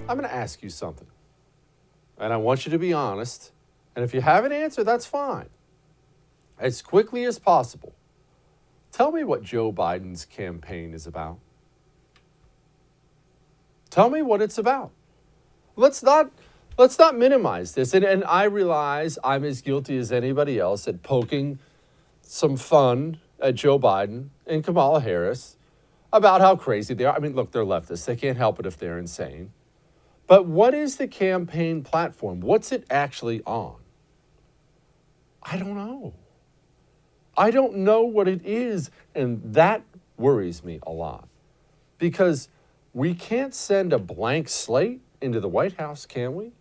I'm going to ask you something. And I want you to be honest. And if you have an answer, that's fine. As quickly as possible, tell me what Joe Biden's campaign is about. Tell me what it's about. Let's not minimize this. And I realize I'm as guilty as anybody else at poking some fun at Joe Biden and Kamala Harris about how crazy they are. I mean, look, they're leftists. They can't help it if they're insane. But what is the campaign platform? What's it actually on? I don't know. I don't know what it is, and that worries me a lot. Because we can't send a blank slate into the White House, can we?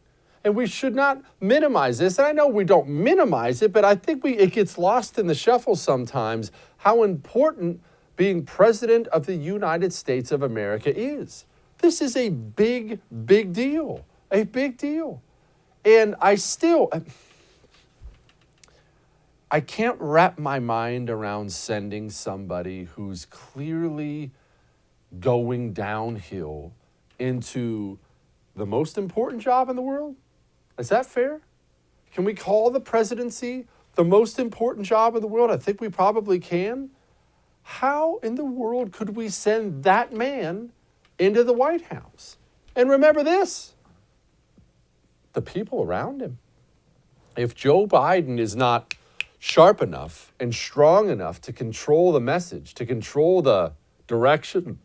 And we should not minimize this. And I know we don't minimize it, but I think it gets lost in the shuffle sometimes how important being president of the United States of America is. This is a big, big deal. A big deal. And I can't wrap my mind around sending somebody who's clearly going downhill into the most important job in the world. Is that fair? Can we call the presidency the most important job in the world? I think we probably can. How in the world could we send that man into the White House? And remember this, the people around him. If Joe Biden is not sharp enough and strong enough to control the message, to control the direction,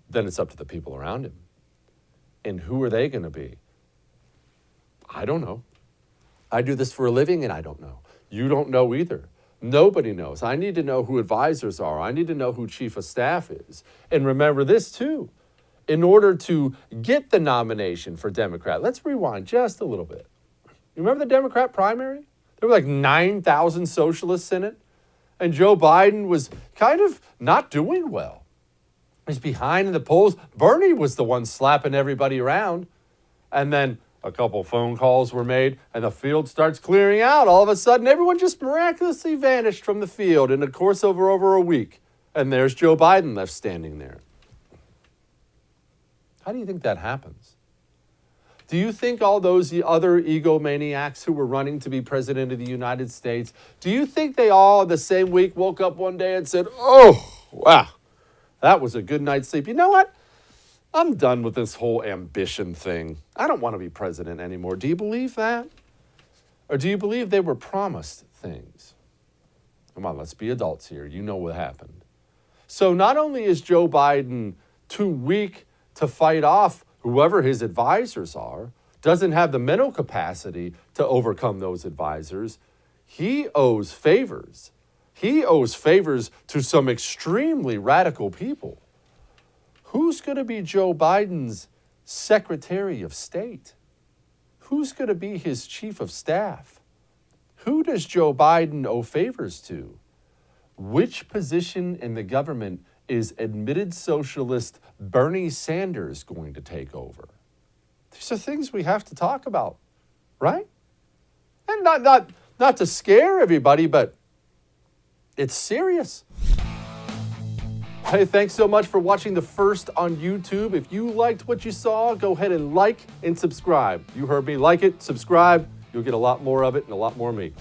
then it's up to the people around him. And who are they going to be? I don't know. I do this for a living and I don't know. You don't know either. Nobody knows. I need to know who advisors are. I need to know who chief of staff is. And remember this too. In order to get the nomination for Democrat, let's rewind just a little bit. You remember the Democrat primary? There were like 9,000 socialists in it. And Joe Biden was kind of not doing well. He's behind in the polls. Bernie was the one slapping everybody around. And then a couple phone calls were made and the field starts clearing out. All of a sudden, everyone just miraculously vanished from the field in a course over a week. And there's Joe Biden left standing there. How do you think that happens? Do you think all those other egomaniacs who were running to be president of the United States, do you think they all the same week woke up one day and said, oh, wow, that was a good night's sleep. You know what? I'm done with this whole ambition thing. I don't want to be president anymore. Do you believe that? Or do you believe they were promised things? Come on, let's be adults here. You know what happened. So not only is Joe Biden too weak to fight off whoever his advisors are, doesn't have the mental capacity to overcome those advisors, he owes favors. He owes favors to some extremely radical people. Who's going to be Joe Biden's Secretary of State? Who's going to be his chief of staff? Who does Joe Biden owe favors to? Which position in the government is admitted socialist Bernie Sanders going to take over? These are things we have to talk about, right? And not to scare everybody, but it's serious. Hey, thanks so much for watching the first on YouTube. If you liked what you saw, go ahead and like and subscribe. You heard me. Like it, subscribe. You'll get a lot more of it and a lot more of me.